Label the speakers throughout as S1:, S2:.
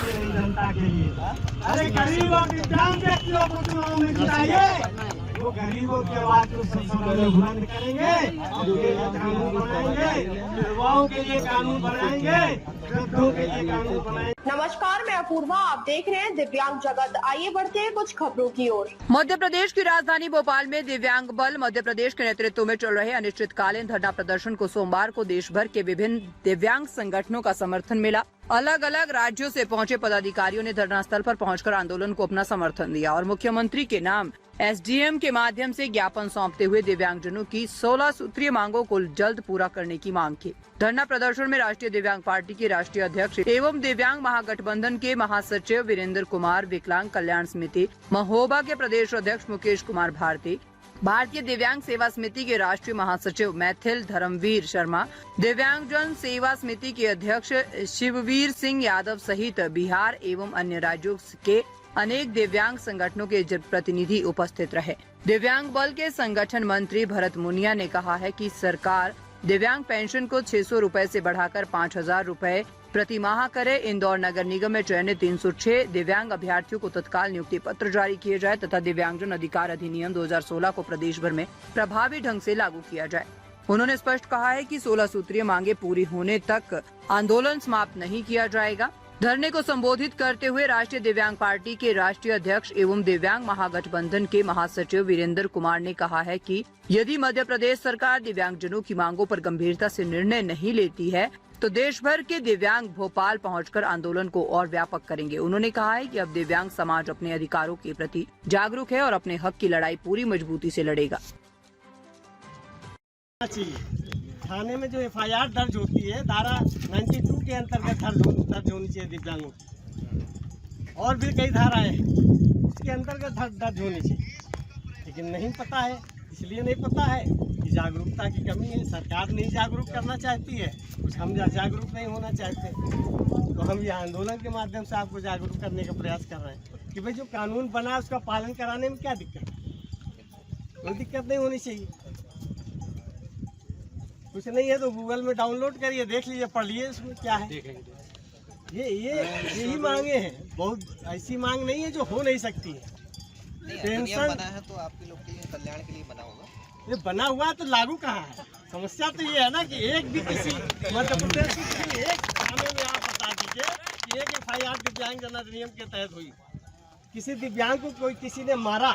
S1: करते हैं जनता के लिए। अरे गरीब और दिव्यांग व्यक्तियों को चुनाव में जिताइए, वो गरीबों के आवाज को बुलंद करेंगे, उनके लिए कानून बनाएंगे, युवाओं के लिए कानून बनाएंगे, वृद्धों के लिए कानून बनाएंगे।
S2: नमस्कार, मैं अपूर्वा, आप देख रहे हैं दिव्यांग जगत। आइए बढ़ते हैं कुछ खबरों की ओर।
S3: मध्य प्रदेश की राजधानी भोपाल में दिव्यांग बल मध्य प्रदेश के नेतृत्व में चल रहे अनिश्चितकालीन धरना प्रदर्शन को सोमवार को देश भर के विभिन्न दिव्यांग संगठनों का समर्थन मिला। अलग अलग राज्यों से पहुंचे पदाधिकारियों ने धरना स्थल पर पहुंचकर आंदोलन को अपना समर्थन दिया और मुख्यमंत्री के नाम एसडीएम के माध्यम से ज्ञापन सौंपते हुए दिव्यांगजनों की 16 सूत्रीय मांगों को जल्द पूरा करने की मांग की। धरना प्रदर्शन में राष्ट्रीय दिव्यांग पार्टी के राष्ट्रीय अध्यक्ष एवं दिव्यांग महागठबंधन के महासचिव वीरेंद्र कुमार, विकलांग कल्याण समिति महोबा के प्रदेश अध्यक्ष मुकेश कुमार भारती, भारतीय दिव्यांग सेवा समिति के राष्ट्रीय महासचिव मैथिल धर्मवीर शर्मा, दिव्यांगजन सेवा समिति के अध्यक्ष शिववीर सिंह यादव सहित बिहार एवं अन्य राज्यों के अनेक दिव्यांग संगठनों के प्रतिनिधि उपस्थित रहे। दिव्यांग बल के संगठन मंत्री भरत मुनिया ने कहा है कि सरकार दिव्यांग पेंशन को 600 रुपए से बढ़ाकर 5000 रुपए प्रति माह करे। इंदौर नगर निगम में चयनित 306 दिव्यांग अभ्यर्थियों को तत्काल नियुक्ति पत्र जारी किए जाए तथा दिव्यांगजन अधिकार अधिनियम 2016 को प्रदेश भर में प्रभावी ढंग से लागू किया जाए। उन्होंने स्पष्ट कहा है कि 16 सूत्रीय मांगे पूरी होने तक आंदोलन समाप्त नहीं किया जाएगा। धरने को संबोधित करते हुए राष्ट्रीय दिव्यांग पार्टी के राष्ट्रीय अध्यक्ष एवं दिव्यांग महागठबंधन के महासचिव वीरेंद्र कुमार ने कहा है कि यदि मध्य प्रदेश सरकार दिव्यांगजनों की मांगों पर गंभीरता से निर्णय नहीं लेती है तो देश भर के दिव्यांग भोपाल पहुंचकर आंदोलन को और व्यापक करेंगे। उन्होंने कहा है कि अब दिव्यांग समाज अपने अधिकारों के प्रति जागरूक है और अपने हक की लड़ाई पूरी मजबूती से लड़ेगा।
S1: थाने में जो एफआईआर दर्ज होती है धारा 92 के अंतर्गत दर्ज होनी चाहिए दिव्यांगों की, और भी कई धाराएं उसके अंतर्गत दर्ज होनी चाहिए, लेकिन नहीं पता है। इसलिए नहीं पता है कि जागरूकता की कमी है, सरकार नहीं जागरूक करना चाहती है, कुछ हम जागरूक नहीं होना चाहते। तो हम ये आंदोलन के माध्यम से आपको जागरूक करने का प्रयास कर रहे हैं कि भाई जो कानून बना है उसका पालन कराने में क्या दिक्कत है। कोई दिक्कत नहीं होनी चाहिए। कुछ नहीं है तो गूगल में डाउनलोड करिए, देख लीजिए, पढ़ लीजिए इसमें क्या है। यही मांगे हैं, बहुत ऐसी मांग नहीं है जो हो नहीं सकती है। पेंशन
S4: बना है तो आपके लोग के लिए कल्याण के लिए बना होगा।
S1: ये बना हुआ तो लागू कहाँ है? समस्या तो ये है ना कि एक भी किसी मध्य प्रदेश की एक थाने में आप बता दीजिए कि एक एफआईआर दिव्यांग जन अधिनियम के तहत हुई, किसी दिव्यांग को कोई किसी ने मारा,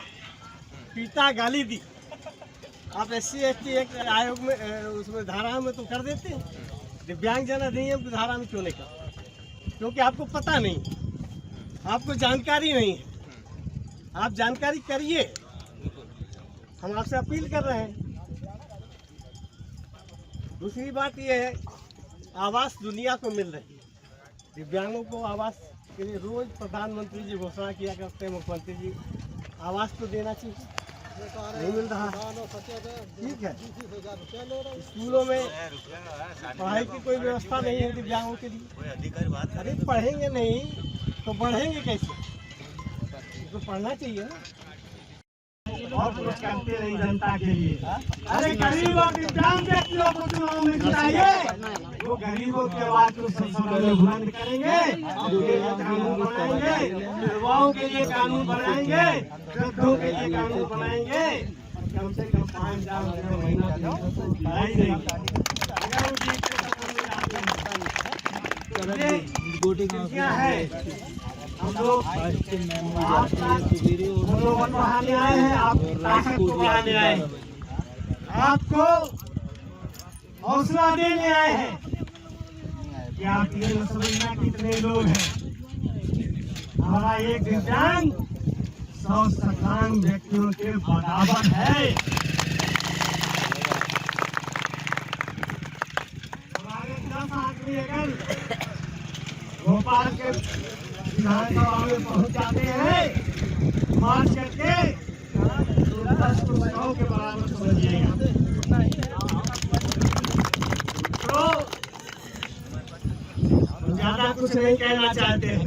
S1: पीटा, गाली दी, आप SC/ST एक आयोग में उसमें धारा में तो कर देते हैं, दिव्यांग जन अधिनियम की धारा में क्यों नहीं करते? क्योंकि आपको पता नहीं, आपको जानकारी नहीं है। आप जानकारी करिए, हम आपसे अपील कर रहे हैं। दूसरी बात यह है, आवास दुनिया को मिल रही है। दिव्यांगों को आवास के लिए रोज प्रधानमंत्री जी घोषणा किया करते हैं, मुख्यमंत्री जी, आवास तो देना चाहिए, नहीं मिल रहा। ठीक है, स्कूलों में पढ़ाई की कोई व्यवस्था नहीं है दिव्यांगों के लिए। अरे पढ़ेंगे नहीं तो बढ़ेंगे कैसे? तो पढ़ना चाहिए ना। और कुछ करते नहीं जनता के लिए। अरे गरीब और दिव्यांग व्यक्तियों को चुनाव में जिताइए, वो गरीबों के आवाज को बुलंद करेंगे, उनके लिए कानून बनाएंगे, युवाओं के लिए कानून बनाएंगे, वृद्धों के लिए कानून बनाएंगे। कम से कम 5,000 महीना लड़ाई देंगे। हम लोग बढ़ाने आए हैं, आप ताकत को बढ़ाने आए हैं, आपको हौसला देने आए हैं कि आप ये न समझना कितने लोग हैं। हमारा एक दिव्यांग 100 सकलांग व्यक्तियों के बराबर है। हमारे 10 आदमी अगर भोपाल के विधानसभा में पहुंच जाते हैं मार्च करके, तो 10 को 100 के बराबर समझिएगा। तो ज्यादा कुछ नहीं कहना चाहते हैं,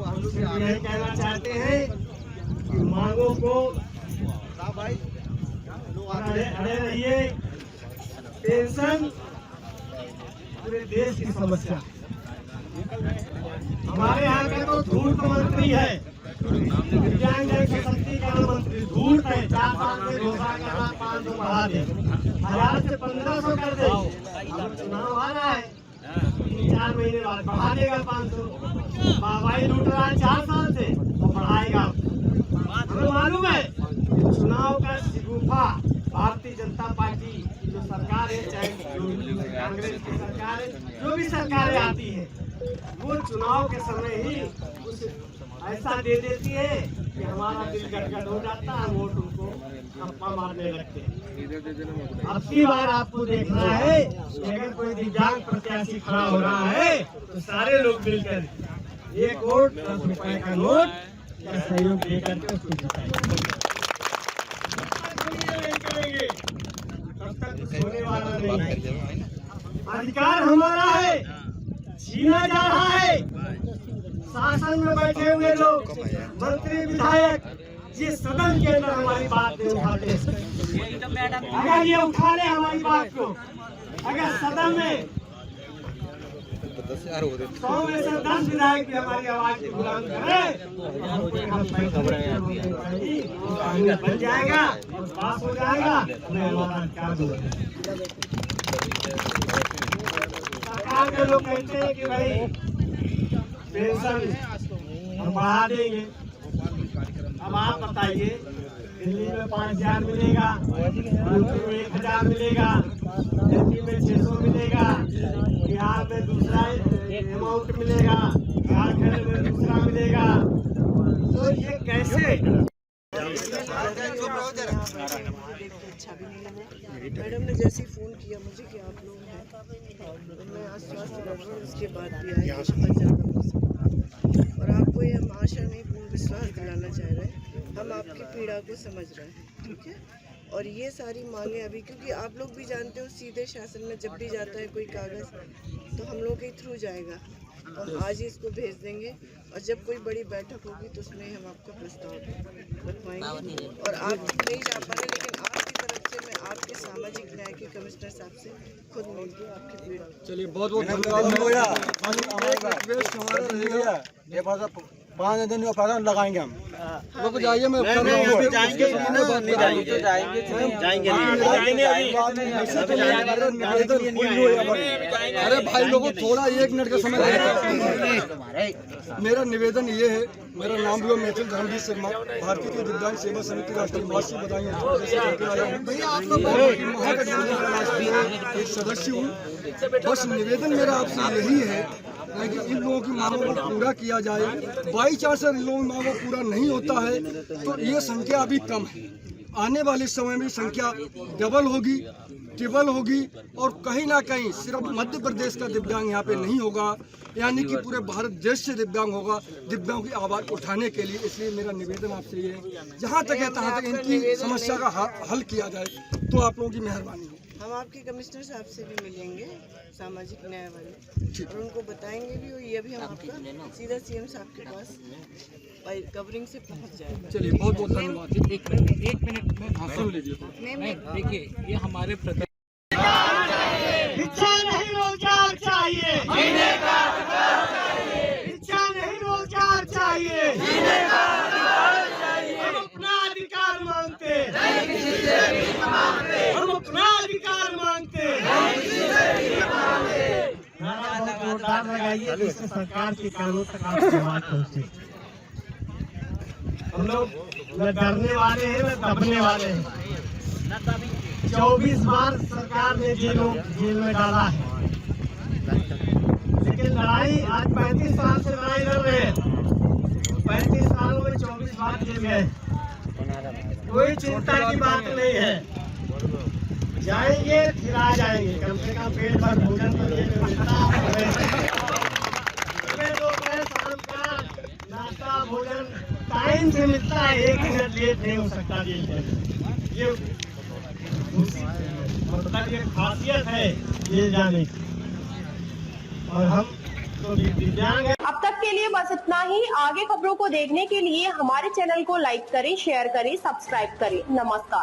S1: हम सिर्फ यही कहना चाहते हैं कि मांगों को अड़े रहिए। पेंशन पूरे देश की समस्या, हमारे यहाँ का तो धूर्त मंत्री है, दिव्यांग सशक्तिकरण मंत्री धूर्त है। 4 साल में घोषणा करना 500 बढ़ा दे, 1000 से 1500 कर दे। अब चुनाव आ रहा है, 3-4 महीने बाद बढ़ा देगा 500। वाहवाही लूट रहा है 4 साल से, तो बढ़ाएगा। हमें मालूम है चुनाव का शिगुफा भारतीय जनता पार्टी जो सरकार है, चाहे कांग्रेस की सरकार है, जो भी सरकारें आती है, वो चुनाव के समय ही कुछ ऐसा दे देती है कि हमारा दिल गदगद हो जाता है, वोट उनको थप्पा मारने लगते हैं। अब की बार आपको देखना है कि अगर कोई दिव्यांग प्रत्याशी खड़ा हो रहा है तो सारे लोग मिलकर 1 वोट 10 रुपए का नोट या सहयोग देकर के उसको जिताएंगे। तब तक कुछ होने वाला नहीं है। अधिकार हमारा है, छीना जा रहा है। शासन में बैठे हुए लोग, मंत्री विधायक, जिस सदन के अंदर हमारी बात नहीं उठाते, अगर ये उठा ले हमारी बात को, अगर सदन में 100 में से 10 विधायक भी हमारी आवाज की बुलंद करे, बन जाएगा, पास हो जाएगा। हमें हमारा क्या सरकार के लोग कहते हैं कि भाई पेंशन हम बढ़ा देंगे। अब आप बताइए, दिल्ली में 5000 मिलेगा, यूपी में 1000 मिलेगा, यूपी में 600 मिलेगा, बिहार में दूसरा अमाउंट मिलेगा, झारखंड में दूसरा मिलेगा। तो ये कैसे?
S5: अच्छा भी नहीं लगा। मैडम ने जैसे ही फ़ोन किया मुझे कि आप लोग हैं, तो मैं आज स्वास्थ्य डॉक्टर उसके बाद भी आई और आपको ये हम आशा नहीं पूर्ण विश्वास दिलाना चाह रहे हैं, हम आपकी पीड़ा को समझ रहे हैं, ठीक है। और ये सारी मांगे अभी, क्योंकि आप लोग भी जानते हो सीधे शासन में जब भी जाता है कोई कागज़ तो हम लोग के थ्रू जाएगा, तो हम आज ही इसको भेज देंगे और जब कोई बड़ी बैठक होगी तो उसमें हम आपका प्रस्ताव रखवाएंगे। और आप नहीं जा पाए, लेकिन आपकी तरफ से मैं आपके सामाजिक न्याय के कमिश्नर साहब से खुद मिलकर आपकी पीड़ा।
S6: चलिए बहुत बहुत धन्यवाद। ये 5 दिन में फायदा लगाएंगे हम। रुक जाइए, मैं अरे भाई लोगों थोड़ा 1 मिनट का समय। मेरा निवेदन ये है, मेरा नाम भी मैथिल धर्मवीर शर्मा, भारतीय दिव्यांग सेवा समिति राष्ट्रीय महासचिव बताएंगे एक सदस्य हूँ। बस निवेदन मेरा आपसे यही है कि इन लोगों की मांगों को पूरा किया जाए। बाई चांस इन लोगों की मांगों पूरा नहीं होता है तो ये संख्या अभी कम है, आने वाले समय में संख्या डबल होगी, ट्रिपल होगी और कहीं ना कहीं सिर्फ मध्य प्रदेश का दिव्यांग यहाँ पे नहीं होगा, यानी कि पूरे भारत देश से दिव्यांग होगा, दिव्यांगों की आवाज़ उठाने के लिए। इसलिए मेरा निवेदन आपसे ये है, जहाँ तक है तहाँ तक इनकी समस्या का हल किया जाए तो आप लोगों की मेहरबानी हो।
S5: हम आपके कमिश्नर साहब से भी मिलेंगे, सामाजिक न्याय वाले, और उनको बताएंगे भी, और ये भी हम आपका सीधा सीएम साहब के पास कवरिंग से पहुंच जाएगा।
S6: चलिए बहुत बहुत धन्यवाद।
S7: 1 मिनट में
S6: सुन लीजिए।
S7: देखिए, ये हमारे
S1: इच्छा नहीं रोजगार चाहिए, इच्छा नहीं रोजगार चाहिए, हम अपना अधिकार मांगते, हम अपना अधिकार मांगते। जोरदार लगाइए जिससे सरकार के कानून तक आपकी आवाज पहुंचे। हम लोग न डरने वाले हैं न दबने वाले हैं। 24 बार सरकार ने जेल में डाला है, लेकिन लड़ाई आज 35 साल से लड़ाई लड़ रहे हैं। 35 सालों में 24 बार जेल गए, कोई चिंता की बात नहीं है। जाएंगे फिर आ जाएंगे, कम से कम पेट भर भोजन तो जेल में मिलता है। दोपहर शाम का नाश्ता भोजन टाइम से मिलता है, 1 मिनट लेट नहीं हो सकता जेल में। ये मतलब ये खासियत है जेल जाने की, और हम तो दिव्यांग हैं।
S2: अब तक के लिए बस इतना ही। आगे खबरों को देखने के लिए हमारे चैनल को लाइक करें, शेयर करें, सब्सक्राइब करें। नमस्कार।